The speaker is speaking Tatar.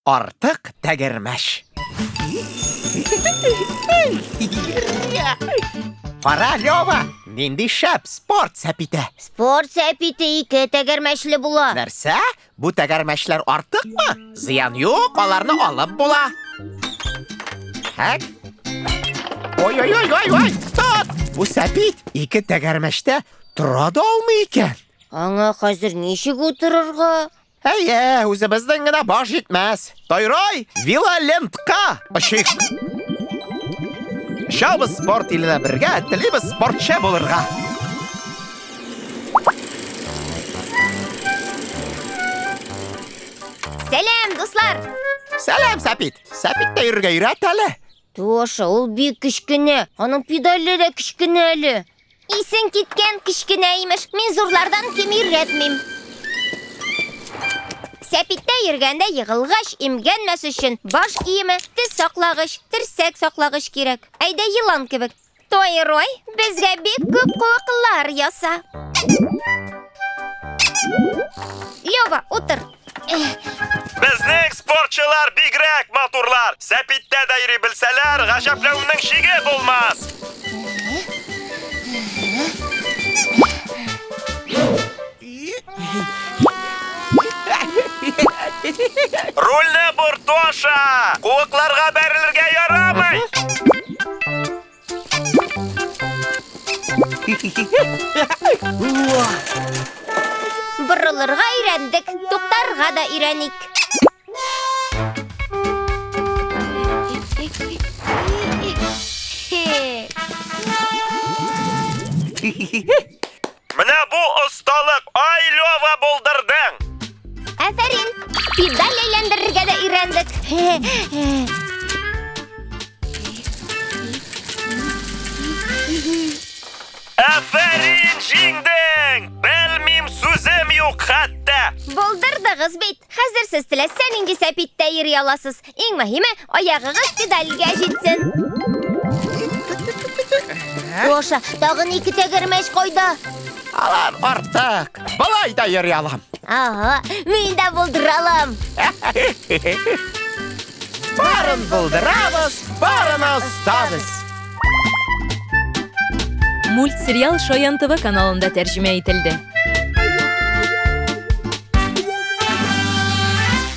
Артык тәгәрмәш. Кара, Лёва, нинди шәп спорт сәпите. Спорт сәпите 2 тәгәрмәшле була. Нәрсә? Бу тәгәрмәшләр артыкмы? Зыян юк, аларны алып була. Хәк? Ой, тот! Бу сәпит 2 тәгәрмәштә тора да алмый икән. Аңа хәзер ничек утырырга? Әйе, үзебезнең генә баш җитмәс. Тойрой, Вилалентка ышыйк. Шабыз спорт иленә бергә, телибез спортчы булырга. Сәлам, дуслар! Сәлам, Сәпит. Сәпит тә йөрергә өйрәт әле. Тоша, ул бик кечкенә. Аның педале дә кечкенә әле. Исең киткән кечкенә имеш. Мин зурлардан ким өйрәтмим. Сәпиттә йөргәндә йыгылгач имгәнмәс өчен баш киеме, тез саклагыч, терсәк саклагыч кирәк. Әйдә йылан кебек. Тойрой, безгә бик күп куаклар яса. Лёва, утыр. Безнең спортчылар бигрәк матурлар. Сәпиттә дә йөри белсәләр, гаҗәпләнүнең шиге булмас. Рульне бур, Тоша! Куыкларга бәрелергә ярамый! Борылырга өйрәндек, туктарга да өйрәник. Менә бу осталык, ай Лёва, булдырдың! Афәрин, педаль әйләндерергә дә өйрәндек. Афәрин, җиңдең! Белмим, сүзем юк хәтта! Булдырдыгыз бит. Хәзер сез теләсә нинди сәпиттә йөри аласыз. Иң мөһиме, аягыгыз педальгә җитсен. Тоша, тагын 2 тәгәрмәш кайда? Алар артык. Былай да йөри алам. Ага, мин дә булдыралам. Барын булдырабыз, барын остабыз. Мультсериал Шаян ТВ каналында тәрҗемә ителде.